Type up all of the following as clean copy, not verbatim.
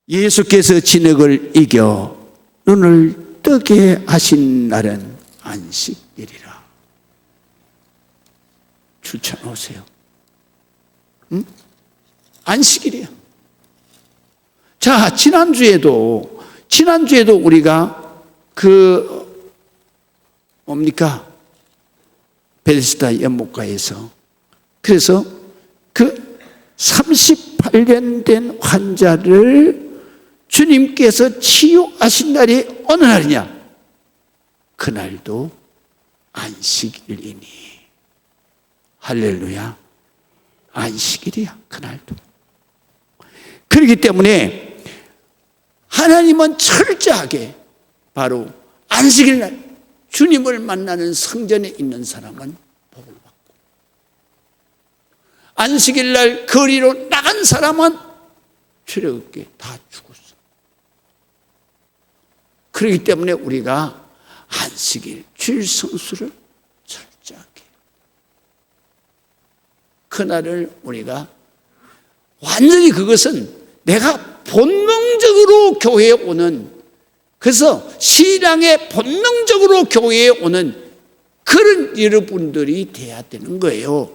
예수께서 진흙을 이겨 눈을 뜨게 하신 날은 안식일이라. 추천하세요. 응? 안식일이야. 자, 지난주에도 우리가 뭡니까? 베데스다 연못가에서, 그래서 그 38년 된 환자를 주님께서 치유하신 날이 어느 날이냐? 그날도 안식일이니. 할렐루야. 안식일이야, 그날도. 그렇기 때문에 하나님은 철저하게 바로 안식일날 주님을 만나는 성전에 있는 사람은 복을 받고, 안식일날 거리로 나간 사람은 죄 없게 다 죽었어. 그렇기 때문에 우리가 안식일, 주일 성수를 철저하게, 그날을 우리가 완전히, 그것은 내가 본능적으로 교회에 오는, 그래서 신앙에 본능적으로 교회에 오는 그런 여러분들이 돼야 되는 거예요.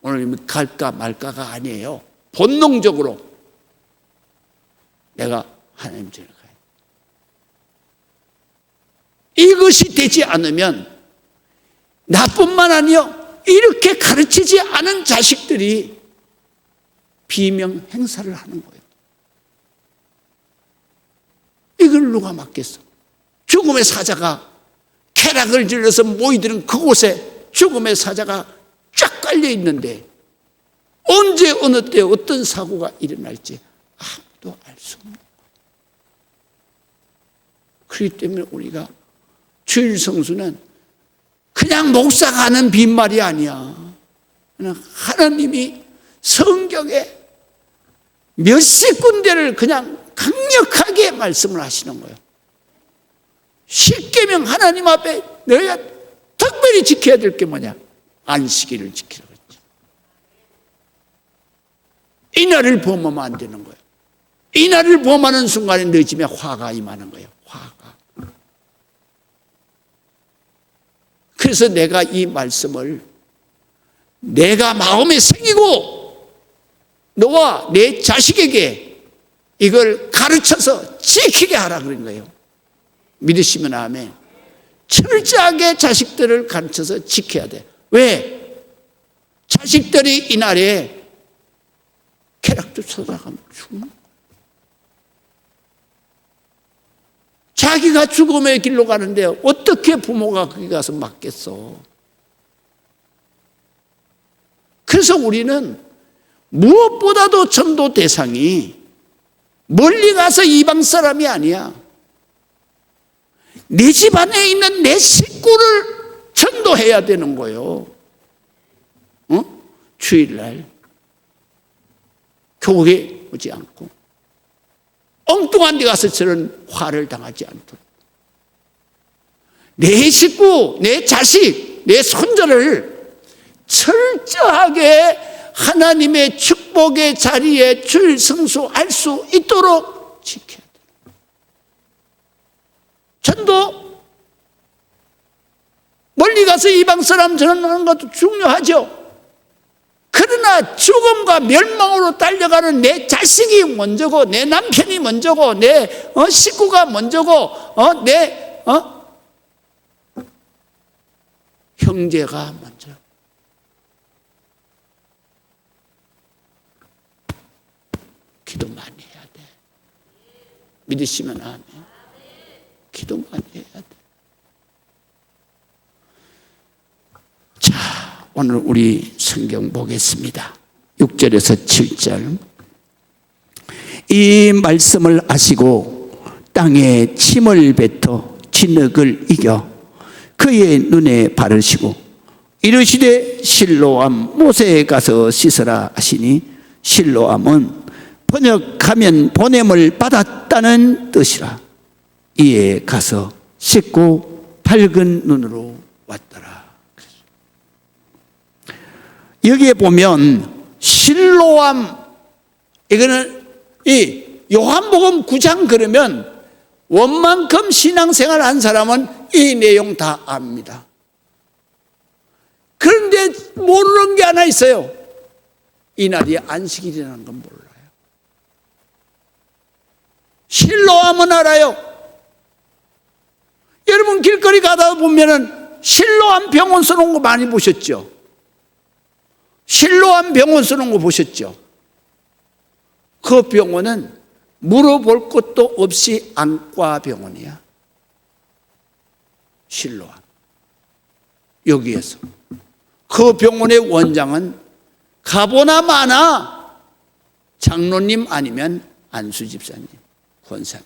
오늘 갈까 말까가 아니에요. 본능적으로 내가 하나님 전에 가야 돼. 이것이 되지 않으면 나뿐만 아니요, 이렇게 가르치지 않은 자식들이 비명 행사를 하는 거예요. 이걸 누가 맡겠어? 죽음의 사자가 쾌락을 질러서 모이드는 그곳에 죽음의 사자가 쫙 깔려 있는데 언제 어느 때 어떤 사고가 일어날지 아무도 알 수 없는 거예요. 그렇기 때문에 우리가 주일 성수는 그냥 목사가 하는 빈말이 아니야. 하나님이 성경에 몇십 군데를 그냥 강력하게 말씀을 하시는 거예요. 십계명 하나님 앞에 너희가 특별히 지켜야 될 게 뭐냐? 안식일을 지키라고 했죠. 이 날을 범하면 안 되는 거예요. 이 날을 범하는 순간에 너희 집에 화가 임하는 거예요. 화가. 그래서 내가 이 말씀을 내가 마음에 새기고 너와 내 자식에게 이걸 가르쳐서 지키게 하라 그런 거예요. 믿으시면 아멘. 철저하게 자식들을 가르쳐서 지켜야 돼. 왜? 자식들이 이날에 쾌락도 찾아가면 죽는 거예요. 자기가 죽음의 길로 가는데 어떻게 부모가 거기 가서 맡겠어? 그래서 우리는 무엇보다도 전도 대상이 멀리 가서 이방 사람이 아니야. 내 집 안에 있는 내 식구를 전도해야 되는 거예요. 주일날 교회에 오지 않고 엉뚱한 데 가서 저런 화를 당하지 않도록 내 식구, 내 자식, 내 손자를 철저하게 하나님의 축복의 자리에 주일 성수할 수 있도록 지켜야 돼요. 전도 멀리 가서 이방 사람 전하는 것도 중요하죠. 그러나 죽음과 멸망으로 달려가는 내 자식이 먼저고, 내 남편이 먼저고, 내 식구가 먼저고, 내 형제가 먼저. 기도 많이 해야 돼. 믿으시면 아멘. 기도 많이 해야 돼. 자, 오늘 우리 성경 보겠습니다. 6절에서 7절. 이 말씀을 하시고 땅에 침을 뱉어 진흙을 이겨 그의 눈에 바르시고 이르시되 실로암 못에 가서 씻으라 하시니 실로암은 번역하면 보냄을 받았다는 뜻이라. 이에 가서 씻고 밝은 눈으로 왔더라. 여기에 보면 실로암, 이거는 이 요한복음 9장 그러면 원만큼 신앙생활 한 사람은 이 내용 다 압니다. 그런데 모르는 게 하나 있어요. 이날이 안식일이라는 건 몰라요. 실로암은 알아요. 여러분 길거리 가다 보면은 실로암 병원 써놓은 거 많이 보셨죠? 실로암 병원 써놓은 거 보셨죠? 그 병원은 물어볼 것도 없이 안과 병원이야. 실로암. 여기에서. 그 병원의 원장은 가보나 마나 장로님 아니면 안수 집사님, 권사님.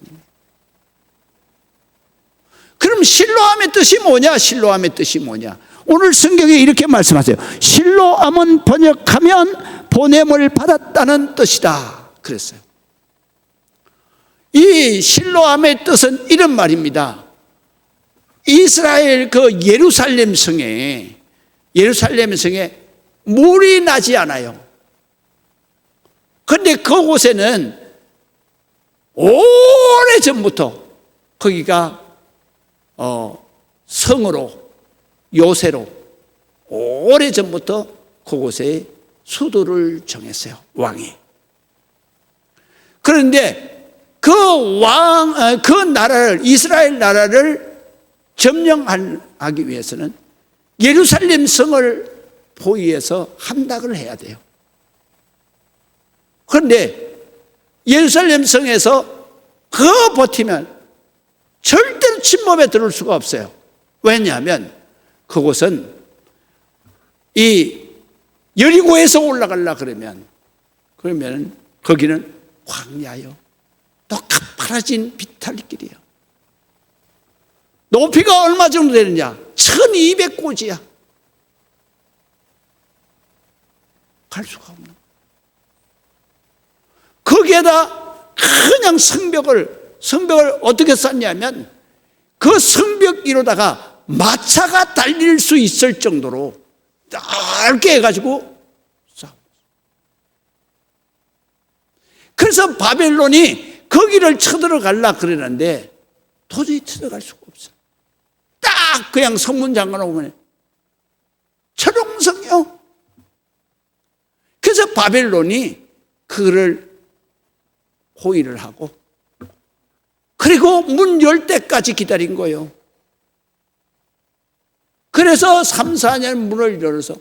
그럼 실로암의 뜻이 뭐냐? 실로암의 뜻이 뭐냐? 오늘 성경에 이렇게 말씀하세요. 실로암은 번역하면 보냄을 받았다는 뜻이다 그랬어요. 이 실로암의 뜻은 이런 말입니다. 이스라엘 그 예루살렘 성에 물이 나지 않아요. 그런데 그곳에는 오래전부터 거기가 성으로 요새로 오래전부터 그곳에 수도를 정했어요. 왕이. 그런데 그 나라를, 이스라엘 나라를 점령하기 위해서는 예루살렘 성을 포위해서 함락을 해야 돼요. 그런데 예루살렘 성에서 그 버티면 절대로 침범에 들어올 수가 없어요. 왜냐하면 그곳은 이 여리고에서 올라가려 그러면 거기는 광야요. 또 가파라진 비탈길이에요. 높이가 얼마 정도 되느냐? 1200고지야. 갈 수가 없는. 거기에다 그냥 성벽을 어떻게 쌓냐면 그 성벽 위로다가 마차가 달릴 수 있을 정도로 넓게 해가지고 쌓았어요. 그래서 바벨론이 거기를 쳐들어가려 그러는데 도저히 들어갈 수가 없어요. 딱 그냥 성문 잠가놓으면 철옹성이요. 그래서 바벨론이 그거를 포위를 하고 그리고 문 열 때까지 기다린 거예요. 그래서 3, 4년 문을 열어서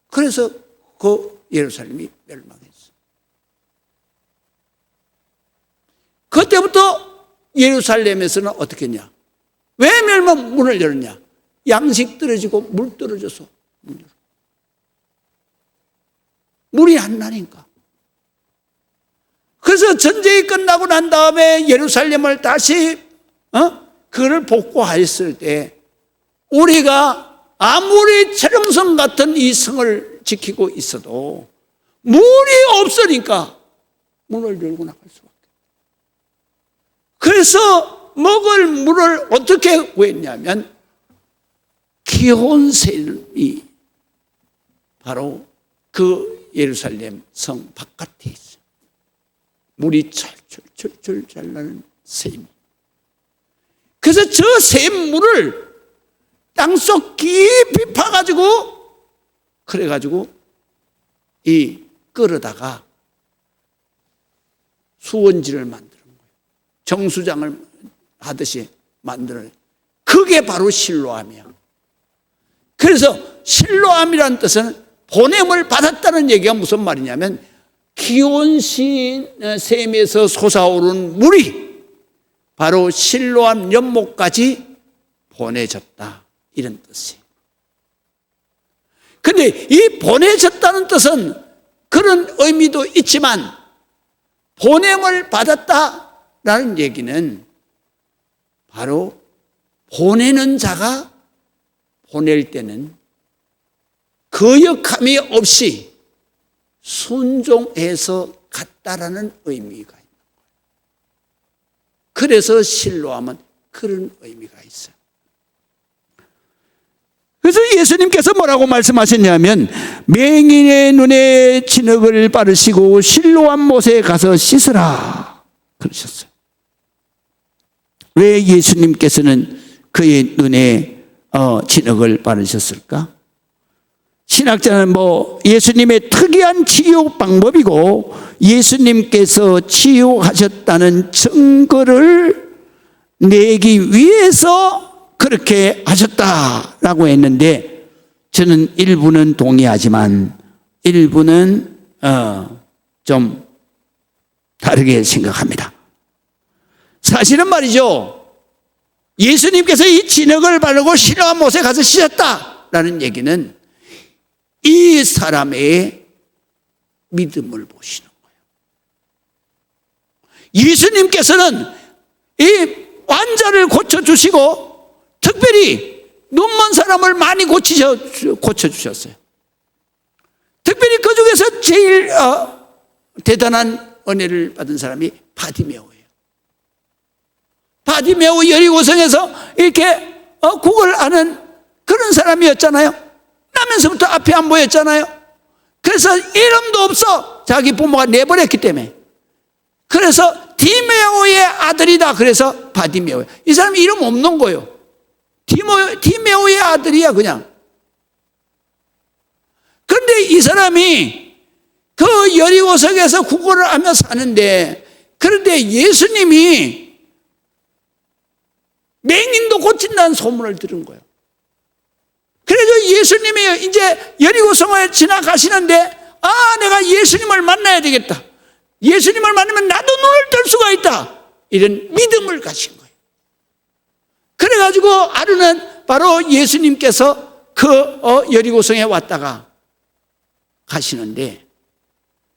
그래서 그 예루살렘이 멸망했어요. 그때부터 예루살렘에서는 어떻게 했냐? 왜 문을 열었냐? 양식 떨어지고 물 떨어져서 문 열어. 물이 안 나니까. 그래서 전쟁이 끝나고 난 다음에 예루살렘을 다시 그를 복구하였을 때 우리가 아무리 철옹성 같은 이 성을 지키고 있어도 물이 없으니까 문을 열고 나갈 수밖에. 그래서 먹을 물을 어떻게 구했냐면 기온샘이 바로 그 예루살렘 성 바깥에 있어요. 물이 철철철철 잘 나는 샘. 그래서 저 샘물을 땅속 깊이 파가지고 그래가지고 이 끌어다가 수원지를 만드는 거예요. 정수장을 하듯이 만드는. 그게 바로 실로암이야. 그래서 실로암이라는 뜻은 보냄을 받았다는 얘기가 무슨 말이냐면 기온신 샘에서 솟아오른 물이 바로 실로암 연못까지 보내졌다. 이런 뜻이에요. 그런데 이 보내졌다는 뜻은 그런 의미도 있지만 보냄을 받았다라는 얘기는 바로 보내는 자가 보낼 때는 거역함이 없이 순종해서 갔다라는 의미가 있는 거예요. 그래서 실로암은 그런 의미가 있어요. 그래서 예수님께서 뭐라고 말씀하셨냐면 맹인의 눈에 진흙을 바르시고 실로암 못에 가서 씻으라 그러셨어요. 왜 예수님께서는 그의 눈에 진흙을 바르셨을까? 신학자는 예수님의 특이한 치유 방법이고 예수님께서 치유하셨다는 증거를 내기 위해서 그렇게 하셨다라고 했는데 저는 일부는 동의하지만 일부는 좀 다르게 생각합니다. 사실은 말이죠, 예수님께서 이 진흙을 바르고 실로암 못에 가서 씻었다라는 얘기는 이 사람의 믿음을 보시는 거예요. 예수님께서는 이 환자를 고쳐주시고 특별히 눈먼 사람을 많이 고쳐주셨어요. 특별히 그 중에서 제일 대단한 은혜를 받은 사람이 바디메오예요. 바디메오 여리고성에서 이렇게 국을 아는 그런 사람이었잖아요. 나면서부터 앞이 안 보였잖아요. 그래서 이름도 없어 자기 부모가 내버렸기 때문에. 그래서 디메오의 아들이다 그래서 바디메오예요. 이 사람이 이름 없는 거예요. 디메오의 아들이야 그냥. 그런데 이 사람이 그 여리고성에서 구걸을 하며 사는데, 그런데 예수님이 맹인도 고친다는 소문을 들은 거예요. 그래서 예수님이 이제 여리고성을 지나가시는데 내가 예수님을 만나야 되겠다. 예수님을 만나면 나도 눈을 뜰 수가 있다. 이런 믿음을 가진 거예요. 그래가지고 하루는 바로 예수님께서 그 여리고성에 왔다가 가시는데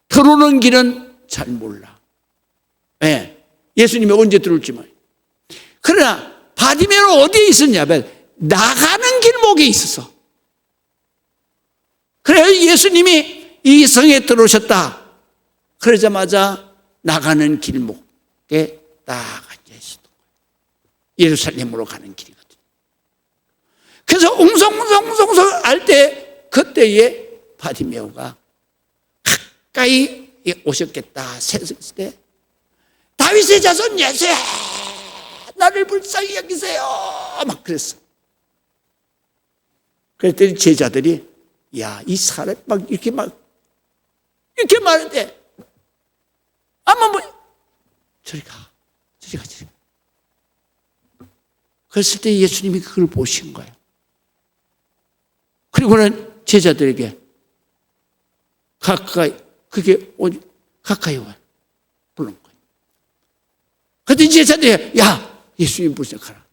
들어오는 길은 잘 몰라. 예수님이 언제 들어올지 몰라. 그러나 바디메오는 어디에 있었냐면 나가는 길목에 있었어. 그래서 예수님이 이 성에 들어오셨다. 그러자마자 나가는 길목에 딱 앉아있었던 거예요. 예루살렘으로 가는 길이거든요. 그래서 웅성웅성 할 때 그때에 바디메오가 가까이 오셨겠다 생각했을 때 다윗의 자손 예수야 나를 불쌍히 여기세요 막 그랬어. 그랬더니 제자들이 이 사람 이렇게 말하는데 저리 가. 그랬을 때 예수님이 그걸 보신 거예요. 그리고는 제자들에게 가까이 와 부른 거예요. 그랬더니 제자들이 예수님 불쌍하라.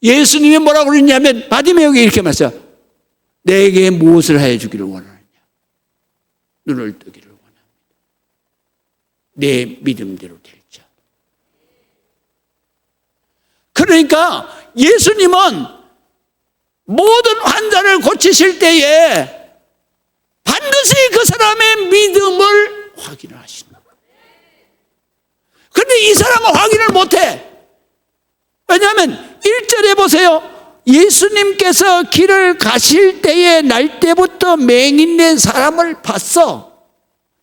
예수님이 뭐라고 그랬냐면 바디메오에게 이렇게 말했어요. 내게 무엇을 하여 주기를 원하느냐? 눈을 뜨기를 원합니다. 내 믿음대로 될지. 그러니까 예수님은 모든 환자를 고치실 때에 반드시 그 사람의 믿음을 확인을 하신다. 그런데 이 사람은 확인을 못해. 왜냐하면 1절에 보세요. 예수님께서 길을 가실 때에 날 때부터 맹인된 사람을 봤어.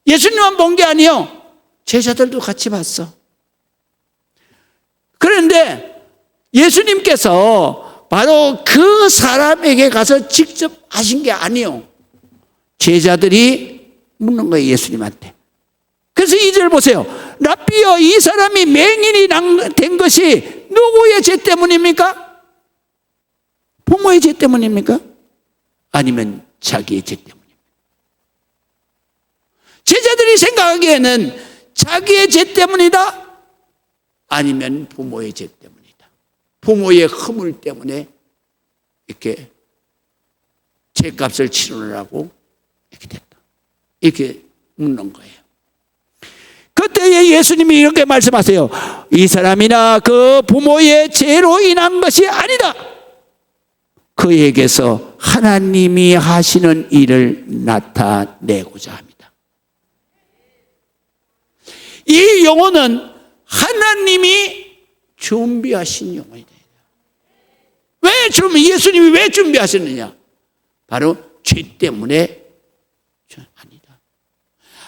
예수님만 본 게 아니요. 제자들도 같이 봤어. 그런데 예수님께서 바로 그 사람에게 가서 직접 하신 게 아니요. 제자들이 묻는 거예요, 예수님한테. 그래서 2절 보세요. 랍비여, 이 사람이 맹인이 된 것이 누구의 죄 때문입니까? 부모의 죄 때문입니까? 아니면 자기의 죄 때문입니까? 제자들이 생각하기에는 자기의 죄 때문이다? 아니면 부모의 죄 때문이다. 부모의 허물 때문에 이렇게 죄값을 치르느라고 이렇게 됐다. 이렇게 묻는 거예요. 그때에 예수님이 이렇게 말씀하세요. 이 사람이나 그 부모의 죄로 인한 것이 아니다. 그에게서 하나님이 하시는 일을 나타내고자 합니다. 이 영혼은 하나님이 준비하신 영혼이다. 왜 예수님이 왜 준비하셨느냐? 바로 죄 때문에 아니다.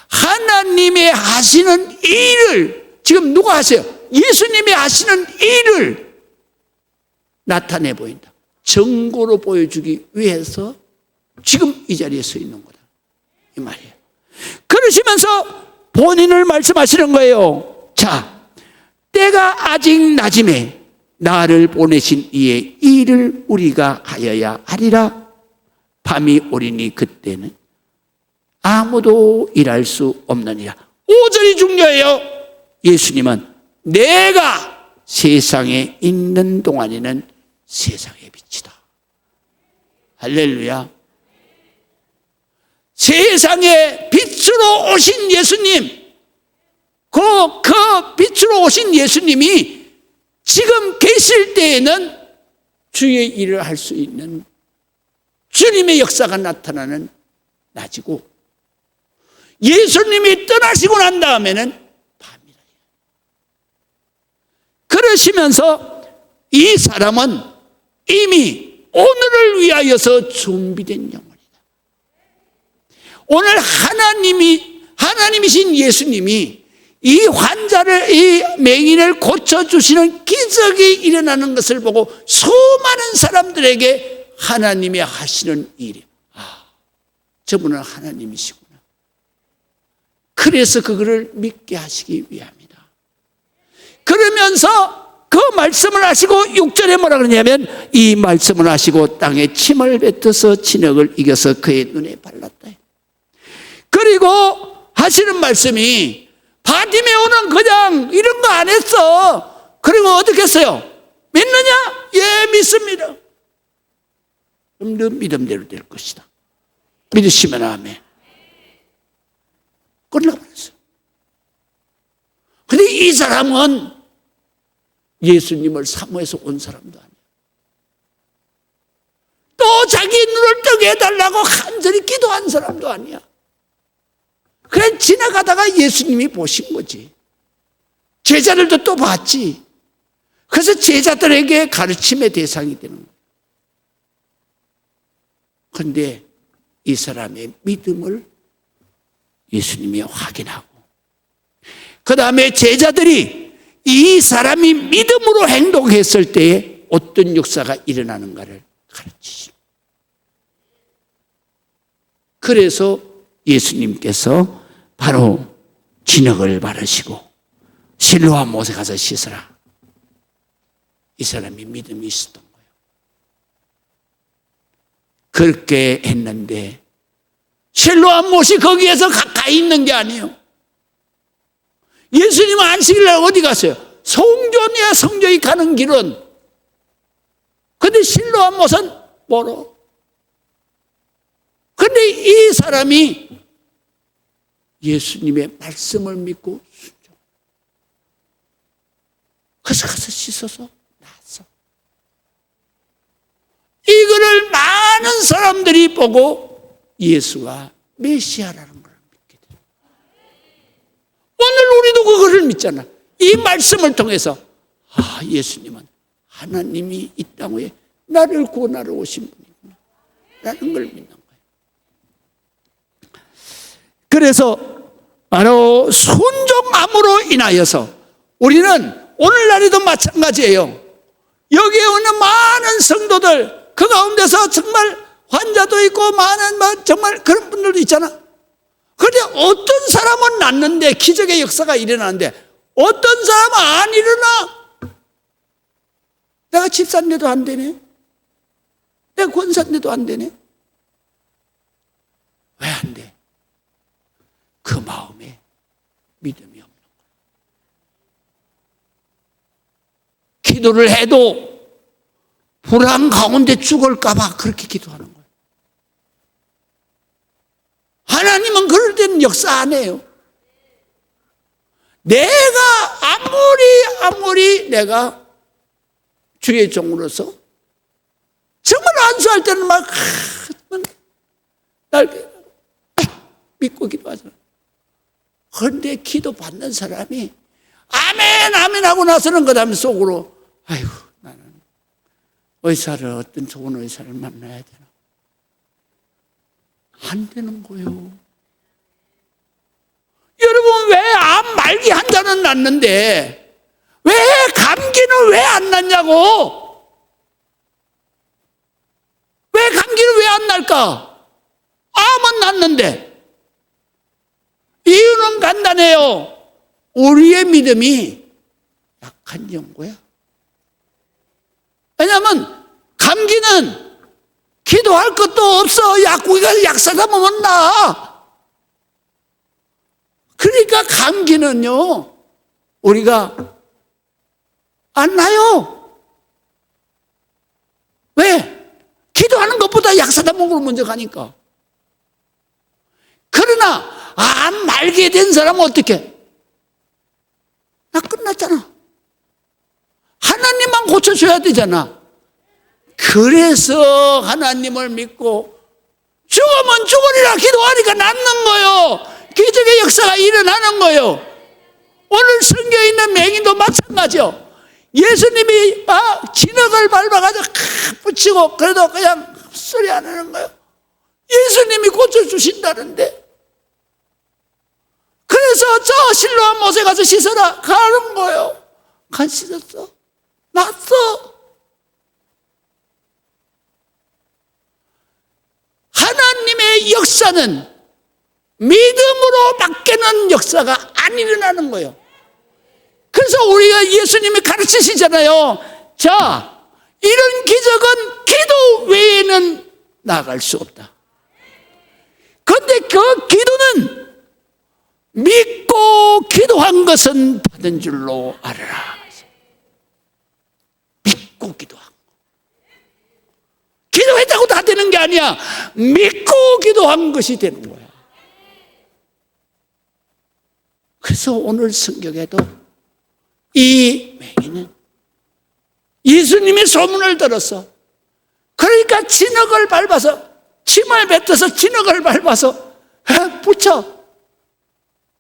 하나님의 하시는 일을 지금 누가 하세요? 예수님이 하시는 일을 나타내 보인다. 증거로 보여주기 위해서 지금 이 자리에 서 있는 거다, 이 말이에요. 그러시면서 본인을 말씀하시는 거예요. 자, 때가 아직 낮음에 나를 보내신 이의 일을 우리가 하여야 하리라. 밤이 오리니 그때는 아무도 일할 수 없느니라. 5절이 중요해요. 예수님은 내가 세상에 있는 동안에는 세상의 빛이다. 할렐루야. 세상의 빛으로 오신 예수님, 그 빛으로 오신 예수님이 지금 계실 때에는 주의 일을 할 수 있는 주님의 역사가 나타나는 낮이고, 예수님이 떠나시고 난 다음에는 밤이라. 그러시면서 이 사람은 이미 오늘을 위하여서 준비된 영혼이다. 오늘 하나님이신 예수님이 이 환자를, 이 맹인을 고쳐주시는 기적이 일어나는 것을 보고 수많은 사람들에게 하나님이 하시는 일이, 저분은 하나님이시구나. 그래서 그거를 믿게 하시기 위함이다. 그러면서 그 말씀을 하시고 6절에 뭐라 그러냐면 이 말씀을 하시고 땅에 침을 뱉어서 진흙을 이겨서 그의 눈에 발랐다. 그리고 하시는 말씀이 바디메오는 그냥 이런 거 안 했어. 그리고 어떻게 했어요? 믿느냐? 예, 믿습니다. 그럼 너 믿음대로 될 것이다. 믿으시면 아멘. 끝나버렸어요. 근데 이 사람은 예수님을 사모해서 온 사람도 아니야. 또 자기 눈을 뜨게 해달라고 간절히 기도한 사람도 아니야. 그냥 지나가다가 예수님이 보신 거지. 제자들도 또 봤지. 그래서 제자들에게 가르침의 대상이 되는 거야. 그런데 이 사람의 믿음을 예수님이 확인하고, 그 다음에 제자들이 이 사람이 믿음으로 행동했을 때에 어떤 역사가 일어나는가를 가르치십니다. 그래서 예수님께서 바로 진흙을 바르시고 실로암 못에 가서 씻으라. 이 사람이 믿음이 있었던 거예요. 그렇게 했는데 실로암 못이 거기에서 가까이 있는 게 아니에요. 예수님은 안식일날 어디 갔어요? 성전이야. 성전이 가는 길은. 근데 실로암 못은 멀어. 근데 이 사람이 예수님의 말씀을 믿고 순종. 그래서 가서 씻어서 나왔어. 이거를 많은 사람들이 보고 예수가 메시아라는 걸 믿게 돼요. 오늘 우리도 그거를 믿잖아. 이 말씀을 통해서 예수님은 하나님이 이 땅에 나를 구원하러 오신 분이구나 라는 걸 믿는 거예요. 그래서 바로 순종함으로 인하여서 우리는 오늘날에도 마찬가지예요. 여기에 오는 많은 성도들, 그 가운데서 정말 환자도 있고 많은 정말 그런 분들도 있잖아. 그런데 어떤 사람은 낫는데 기적의 역사가 일어나는데 어떤 사람은 안 일어나. 내가 집사인데도 안 되네. 내가 권사인데도 안 되네. 왜 안 돼? 그 마음에 믿음이 없는 거예요. 기도를 해도 불안 가운데 죽을까 봐 그렇게 기도하는 거예요. 하나님은 그럴 때는 역사 안 해요. 내가 아무리 내가 주의 종으로서 정말 안수할 때는 막 날 믿고 기도하잖아. 그런데 기도 받는 사람이 아멘 아멘 하고 나서는 그 다음에 속으로 아이고 나는 의사를, 어떤 좋은 의사를 만나야 되나? 안 되는 거예요. 여러분, 왜 암 말기 환자는 낫는데 왜 감기는 왜 안 낫냐고? 왜 감기는 왜 안 날까? 암은 낫는데. 이유는 간단해요. 우리의 믿음이 약한 정도야. 왜냐하면 감기는 기도할 것도 없어. 약국에 약 사다 먹으면 나. 그러니까 감기는요, 우리가 안 나요. 왜? 기도하는 것보다 약 사다 먹으러 먼저 가니까. 그러나 암 말게 된 사람은 어떻게? 나 끝났잖아. 하나님만 고쳐줘야 되잖아. 그래서 하나님을 믿고 죽으면 죽으리라 기도하니까 낫는 거요. 기적의 역사가 일어나는 거예요. 오늘 성경에 있는 맹인도 마찬가지요. 예수님이 진흙을 밟아가지고 붙이고 그래도 그냥 소리 안 하는 거예요. 예수님이 고쳐주신다는데. 그래서 저 실로암 못에 가서 씻어라 가는 거예요. 간 씻었어. 낫어. 하나님의 역사는 믿음으로 밖에는 역사가 안 일어나는 거예요. 그래서 우리가 예수님이 가르치시잖아요. 자, 이런 기적은 기도 외에는 나아갈 수 없다. 그런데 그 기도는 믿고 기도한 것은 받은 줄로 알아라. 믿고 기도한 거. 기도했다고 다 되는 게 아니야. 믿고 기도한 것이 되는 거야. 그래서 오늘 성경에도 이 맹인은 예수님의 소문을 들었어. 그러니까 진흙을 밟아서, 침을 뱉어서 진흙을 밟아서 붙여.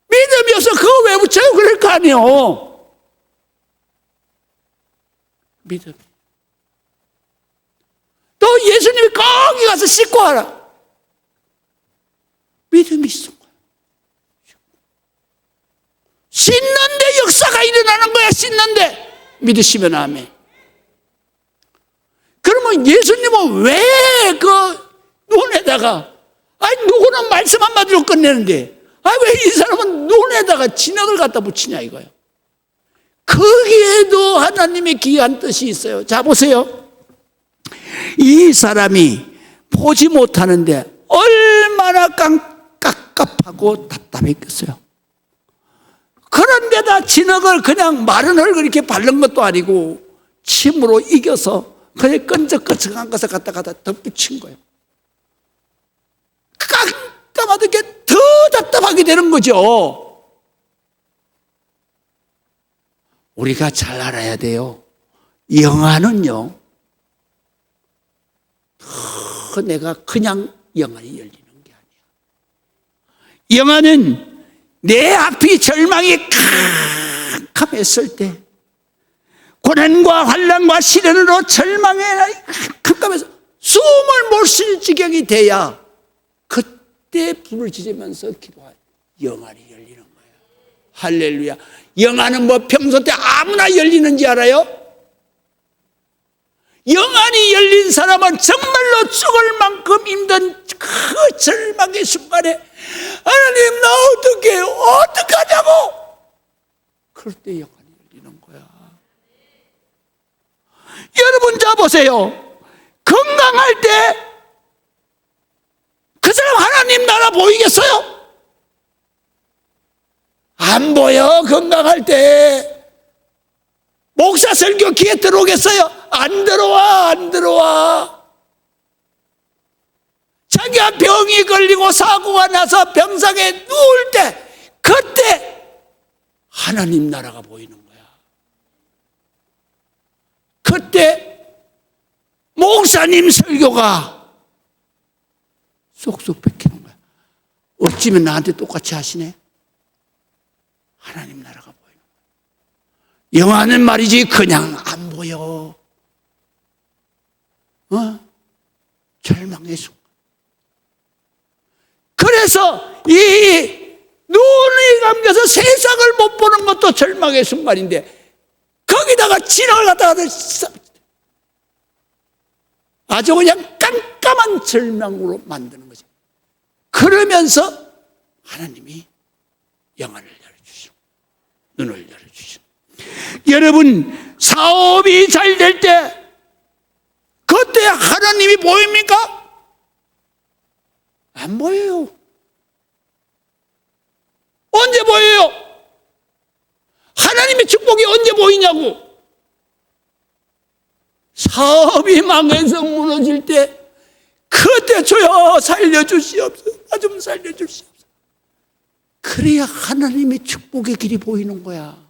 믿음이 없어 그거 왜 붙여요? 그럴 거 아니에요. 믿음. 또 예수님이 거기 가서 씻고 와라. 믿음이 있어. 씻는데 역사가 일어나는 거야. 씻는데. 믿으시면 아멘. 그러면 예수님은 왜 그 눈에다가, 누구는 말씀 한마디로 끝내는데 왜 이 사람은 눈에다가 진흙을 갖다 붙이냐 이거예요. 거기에도 하나님의 기이한 뜻이 있어요. 자, 보세요. 이 사람이 보지 못하는데 얼마나 깝깝하고 답답했겠어요. 그런데다 진흙을 그냥 마른 흙을 이렇게 바른 것도 아니고 침으로 이겨서 그냥 끈적끈적한 것을 갖다가 덧붙인 거예요. 깜깜하게 더 답답하게 되는 거죠. 우리가 잘 알아야 돼요. 영안은요, 내가 그냥 영안이 열리는 게 아니야. 영안은 내 앞이 절망이 캄캄했을 때, 고난과 환난과 시련으로 절망에 캄캄해서 숨을 못 쉴 지경이 돼야 그때 불을 지르면서 기도하여 영안이 열리는 거예요. 할렐루야. 영안은 뭐 평소 때 아무나 열리는지 알아요? 영안이 열린 사람은 정말로 죽을 만큼 힘든 그 절망의 순간에 하나님 나 어떡해요? 어떡하냐고? 그럴 때 영안이 열리는 거야. 여러분 자 보세요. 건강할 때 그 사람 하나님 나라 보이겠어요? 안 보여. 건강할 때 목사 설교 귀에 들어오겠어요? 안 들어와. 안 들어와. 자기가 병이 걸리고 사고가 나서 병상에 누울 때 그때 하나님 나라가 보이는 거야. 그때 목사님 설교가 쏙쏙 뺏기는 거야. 어찌면 나한테 똑같이 하시네. 하나님 나라가 보이는 거야. 영화는 말이지 그냥 안 보여. 절망의 순간. 그래서 이 눈이 감겨서 세상을 못 보는 것도 절망의 순간인데 거기다가 지나가다가 아주 그냥 깜깜한 절망으로 만드는 거죠. 그러면서 하나님이 영안을 열어주시고 눈을 열어주시고, 여러분 사업이 잘 될 때 그때 하나님이 보입니까? 안 보여요. 언제 보여요? 하나님의 축복이 언제 보이냐고. 사업이 망해서 무너질 때 그때 주여 살려주시옵소서, 나 좀 살려주시옵소서. 그래야 하나님의 축복의 길이 보이는 거야.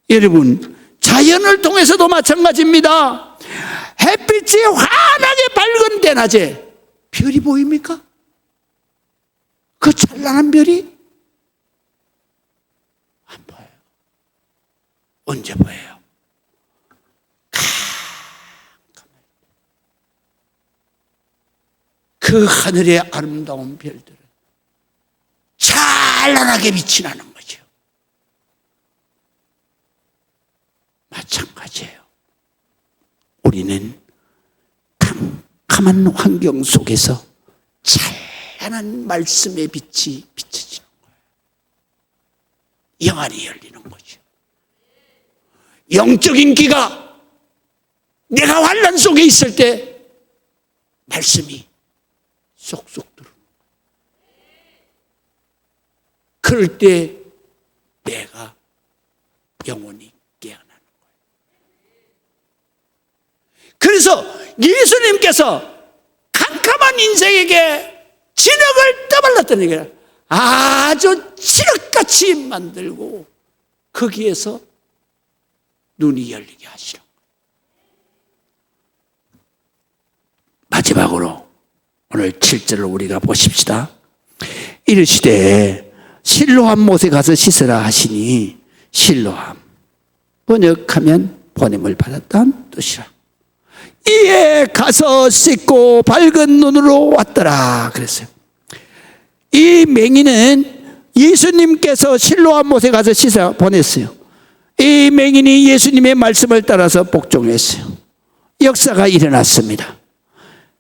여러분 자연을 통해서도 마찬가지입니다. 햇빛이 환하게 밝은 대낮에 별이 보입니까? 그 찬란한 별이 안 보여요. 언제 보여요? 깜깜해요. 그 하늘의 아름다운 별들은 찬란하게 빛이 나는 거죠. 마찬가지예요. 우리는 캄캄한 환경 속에서 찬란한 말씀의 빛이 비춰지는 거예요. 영안이 열리는 거죠. 영적인 기가 내가 환난 속에 있을 때 말씀이 쏙쏙 들어오는 거예요. 그럴 때 내가 영혼이 깨어나는 거예요. 그래서 예수님께서 캄캄한 인생에게 진흙을 떠발랐다는 게 아주 진흙같이 만들고 거기에서 눈이 열리게 하시는 거예요. 마지막으로 오늘 7절을 우리가 보십시다. 이르시되 실로암 못에 가서 씻으라 하시니, 실로암 번역하면 보냄을 받았다는 뜻이라. 이에 가서 씻고 밝은 눈으로 왔더라 그랬어요. 이 맹인은 예수님께서 실로암 못에 가서 씻어 보냈어요. 이 맹인이 예수님의 말씀을 따라서 복종했어요. 역사가 일어났습니다.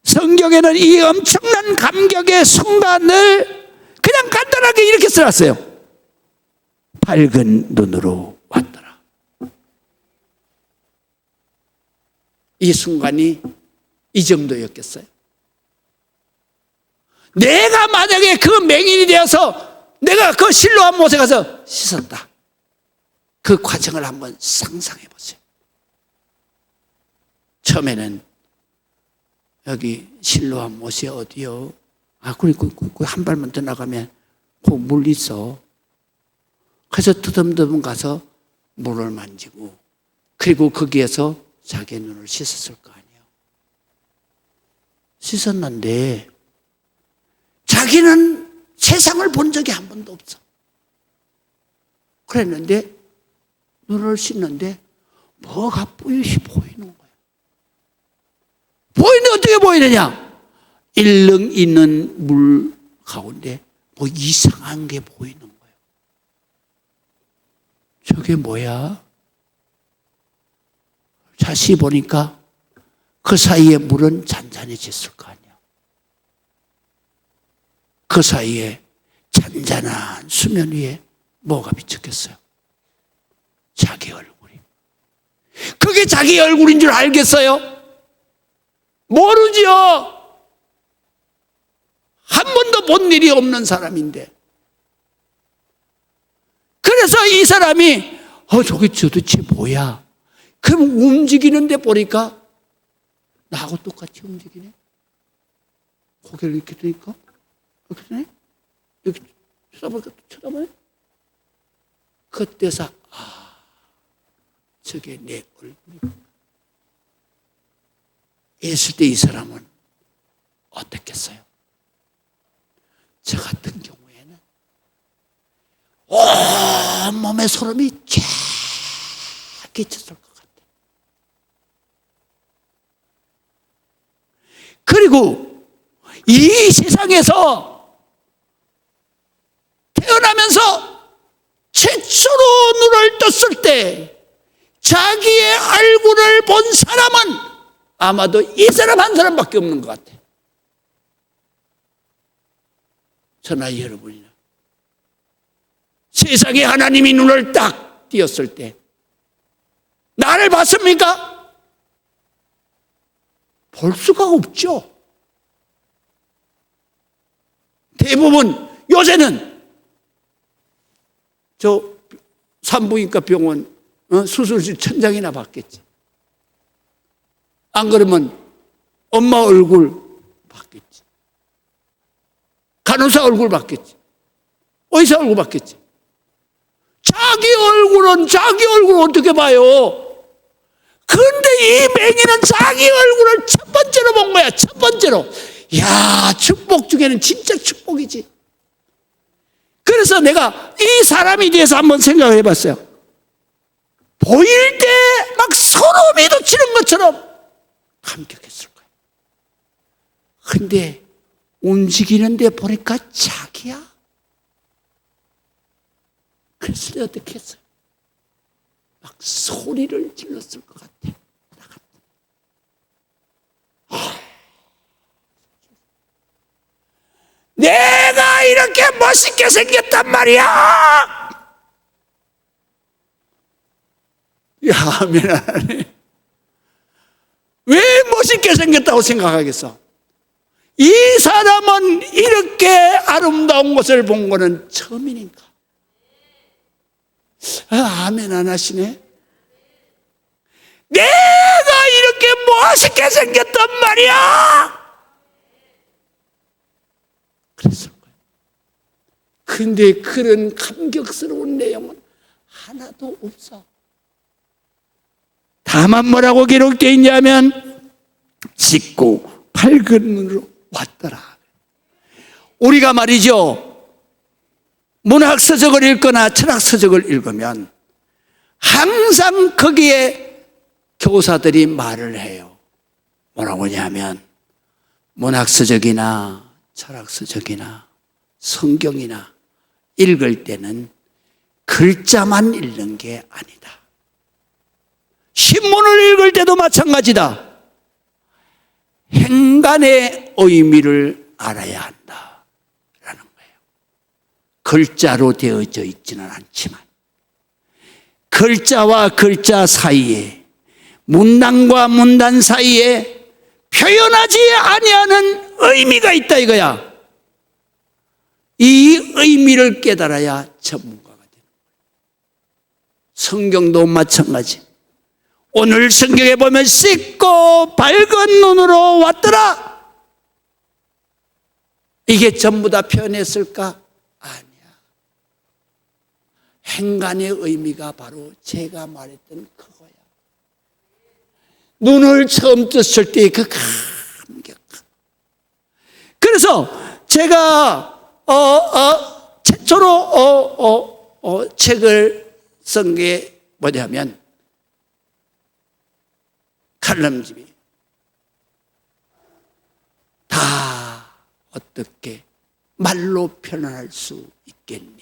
성경에는 이 엄청난 감격의 순간을 그냥 간단하게 이렇게 써놨어요. 밝은 눈으로 왔더라. 이 순간이 이 정도였겠어요? 내가 만약에 그 맹인이 되어서 내가 그 실로암 못에 가서 씻었다. 그 과정을 한번 상상해 보세요. 처음에는 여기 실로암 못이 어디요? 한 발만 더 나가면 그 물 있어. 그래서 터듬터듬 가서 물을 만지고, 그리고 거기에서 자기의 눈을 씻었을 거 아니에요. 씻었는데 자기는 세상을 본 적이 한 번도 없어. 그랬는데 눈을 씻는데 뭐가 뿌옇이 보이는 거야. 보이는데 어떻게 보이느냐? 일렁 있는 물 가운데 뭐 이상한 게 보이는 거예요. 저게 뭐야? 자세히 보니까 그 사이에 물은 잔잔해졌을 거 아니야. 그 사이에 잔잔한 수면 위에 뭐가 비쳤겠어요? 자기 얼굴이. 그게 자기 얼굴인 줄 알겠어요? 모르죠. 한 번도 본 일이 없는 사람인데. 그래서 이 사람이 저게 도대체 뭐야? 그럼 움직이는데 보니까 나하고 똑같이 움직이네. 고개를 이렇게 드니까 이렇게 되네. 이렇게 쳐다보니까 쳐다보네. 그때서 저게 내 얼굴이구나. 이랬을 때 이 사람은 어떻겠어요? 저 같은 경우에는 온몸에 소름이 쫙 끼쳤을 것 같아요. 그리고 이 세상에서 태어나면서 최초로 눈을 떴을 때 자기의 얼굴을 본 사람은 아마도 이 사람 한 사람밖에 없는 것 같아요. 저나 여러분이나 세상에 하나님이 눈을 딱 띄었을 때 나를 봤습니까? 볼 수가 없죠. 대부분 요새는 저 산부인과 병원 수술실 천장이나 봤겠지. 안 그러면 엄마 얼굴 봤겠지. 간호사 얼굴 봤겠지. 의사 얼굴 봤겠지. 자기 얼굴은 자기 얼굴 어떻게 봐요? 그런데 이 맹인은 자기 얼굴을 첫 번째로 본 거야. 첫 번째로. 야, 축복 중에는 진짜 축복이지. 그래서 내가 이 사람에 대해서 한번 생각을 해봤어요. 보일 때 막 소름이 돋치는 것처럼 감격했을 거예요. 근데 움직이는데 보니까 자기야. 그래서 내가 어떻게 했어요? 막 소리를 질렀을 것 같아. 내가 이렇게 멋있게 생겼단 말이야. 야, 아멘 안 해. 왜 멋있게 생겼다고 생각하겠어? 이 사람은 이렇게 아름다운 것을 본 거는 처음이니까. 아멘 안 하시네. 내가 이렇게 멋있게 생겼단 말이야. 그랬을 거예요. 근데 그런 감격스러운 내용은 하나도 없어. 다만 뭐라고 기록되어 있냐면 씻고 밝은 눈으로 왔더라. 우리가 말이죠, 문학서적을 읽거나 철학서적을 읽으면 항상 거기에 교사들이 말을 해요. 뭐라고 하냐면 문학서적이나 철학서적이나 성경이나 읽을 때는 글자만 읽는 게 아니다. 신문을 읽을 때도 마찬가지다. 행간의 의미를 알아야 한다라는 거예요. 글자로 되어져 있지는 않지만 글자와 글자 사이에, 문단과 문단 사이에 표현하지 아니하는 의미가 있다 이거야. 이 의미를 깨달아야 전문가가 되는 거예요. 성경도 마찬가지. 오늘 성경에 보면 씻고 밝은 눈으로 왔더라. 이게 전부 다 표현했을까? 아니야. 행간의 의미가 바로 제가 말했던 그거야. 눈을 처음 떴을 때 그 감격. 그래서 제가 최초로 책을 쓴 게 뭐냐면 칼럼집이 다 어떻게 말로 표현할 수 있겠니?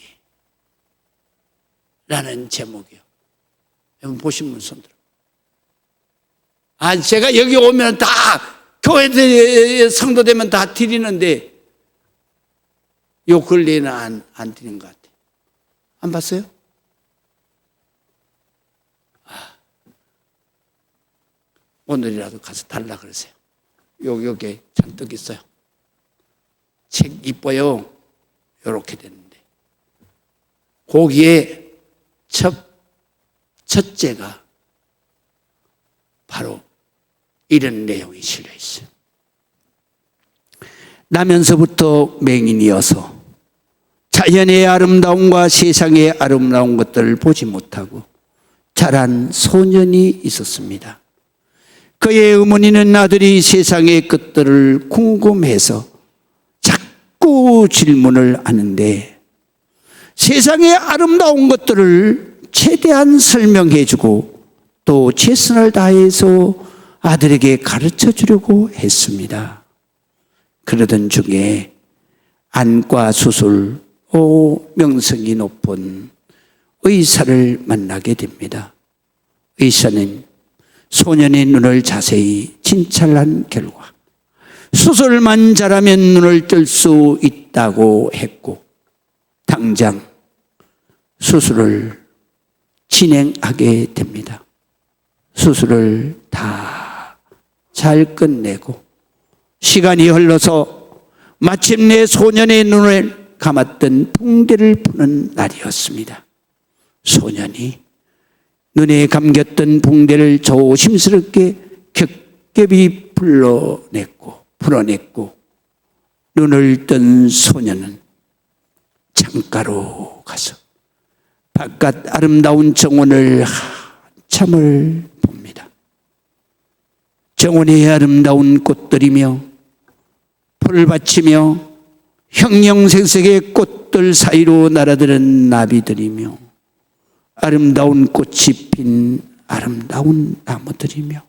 라는 제목이요. 여러분 보신 분 손 들어. 제가 여기 오면 다 교회 성도 되면 다 드리는데 요 근래에는 안 드린 것 같아요. 안 봤어요? 오늘이라도 가서 달라 그러세요. 여기에 잔뜩 있어요. 책 이뻐요. 이렇게 되는데 거기에 첫째가 바로 이런 내용이 실려 있어요. 나면서부터 맹인이어서 자연의 아름다움과 세상의 아름다운 것들을 보지 못하고 자란 소년이 있었습니다. 그의 어머니는 아들이 세상의 것들을 궁금해서 자꾸 질문을 하는데 세상의 아름다운 것들을 최대한 설명해주고 또 최선을 다해서 아들에게 가르쳐 주려고 했습니다. 그러던 중에 안과 수술 명성이 높은 의사를 만나게 됩니다. 의사는 소년의 눈을 자세히 진찰한 결과 수술만 잘하면 눈을 뜰 수 있다고 했고 당장 수술을 진행하게 됩니다. 수술을 다 잘 끝내고 시간이 흘러서 마침내 소년의 눈을 감았던 붕대를 푸는 날이었습니다. 소년이 눈에 감겼던 붕대를 조심스럽게 겹겹이 풀어냈고 눈을 뜬 소년은 창가로 가서 바깥 아름다운 정원을 한참을 봅니다. 정원의 아름다운 꽃들이며 풀밭이며 형형색색의 꽃들 사이로 날아드는 나비들이며 아름다운 꽃이 핀 아름다운 나무들이며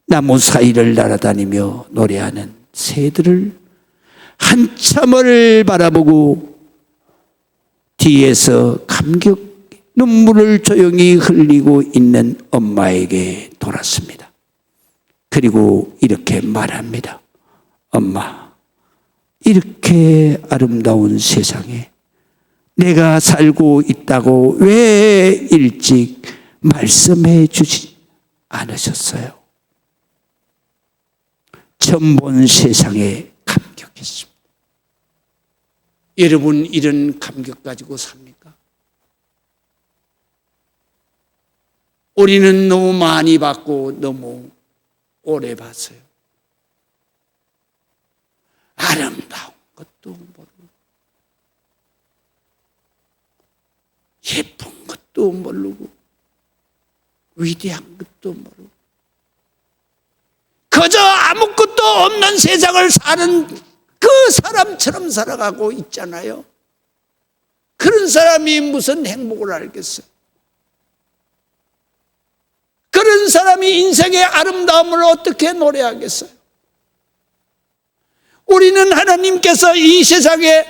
나무 사이를 날아다니며 노래하는 새들을 한참을 바라보고 뒤에서 감격 눈물을 조용히 흘리고 있는 엄마에게 돌았습니다. 그리고 이렇게 말합니다. 엄마, 이렇게 아름다운 세상에 내가 살고 있다고 왜 일찍 말씀해 주지 않으셨어요? 처음 본 세상에 감격했습니다. 여러분 이런 감격 가지고 삽니까? 우리는 너무 많이 봤고 너무 오래 봤어요. 아름다운 것도 모르고 예쁜 것도 모르고 위대한 것도 모르고 그저 아무것도 없는 세상을 사는 그 사람처럼 살아가고 있잖아요. 그런 사람이 무슨 행복을 알겠어요? 그런 사람이 인생의 아름다움을 어떻게 노래하겠어요? 우리는 하나님께서 이 세상에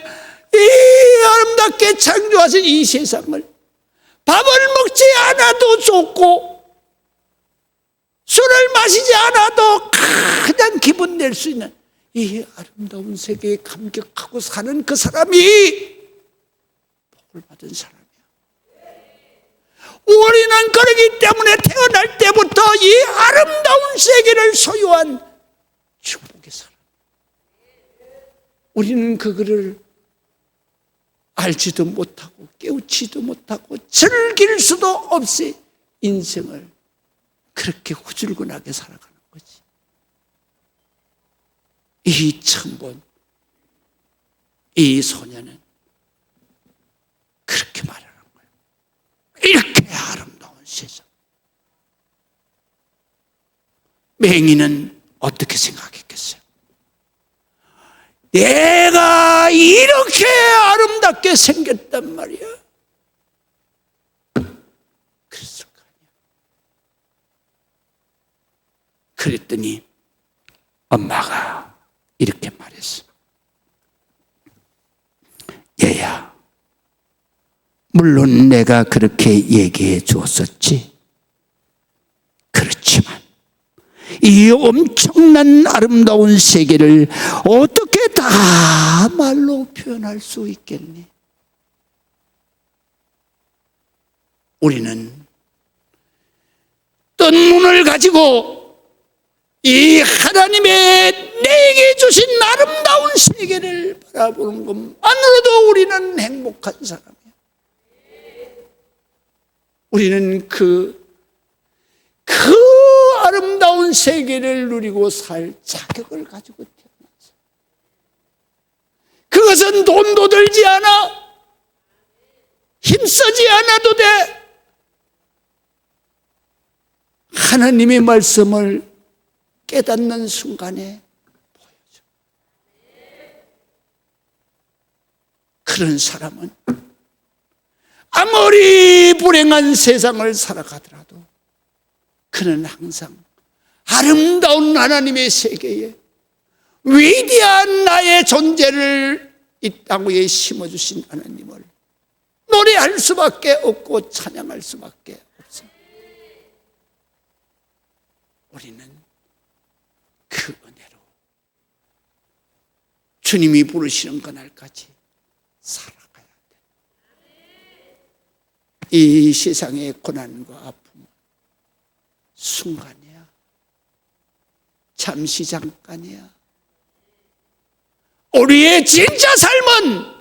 이 아름답게 창조하신 이 세상을 밥을 먹지 않아도 좋고 술을 마시지 않아도 가장 기분 낼 수 있는 이 아름다운 세계에 감격하고 사는 그 사람이 복을 받은 사람이야. 우리는 그러기 때문에 태어날 때부터 이 아름다운 세계를 소유한 축복의 사람. 우리는 그거를 알지도 못하고 깨우치도 못하고 즐길 수도 없이 인생을 그렇게 후줄근하게 살아가는 거지. 이 처음 본 이 소녀는 그렇게 말하는 거예요. 이렇게 아름다운 세상. 맹인은 어떻게 생각했겠어요? 내가 이렇게 아름답게 생겼단 말이야. 그랬을 거 아니야. 그랬더니 엄마가 이렇게 말했어. 얘야, 물론 내가 그렇게 얘기해 주었었지. 그렇지만 이 엄청난 아름다운 세계를 어떻게 다 말로 표현할 수 있겠니? 우리는 뜬 눈을 가지고 이 하나님의 내게 주신 아름다운 세계를 바라보는 것만으로도 우리는 행복한 사람이야. 우리는 그 아름다운 세계를 누리고 살 자격을 가지고 태어났어. 그것은 돈도 들지 않아. 힘쓰지 않아도 돼. 하나님의 말씀을 깨닫는 순간에 보여줘. 그런 사람은 아무리 불행한 세상을 살아가더라도 그는 항상 아름다운 하나님의 세계에 위대한 나의 존재를 이 땅 위에 심어주신 하나님을 노래할 수밖에 없고 찬양할 수밖에 없습니다. 우리는 그 은혜로 주님이 부르시는 그날까지 살아가야 돼. 이 세상의 고난과 아픔은 순간이야. 잠시 잠깐이야. 우리의 진짜 삶은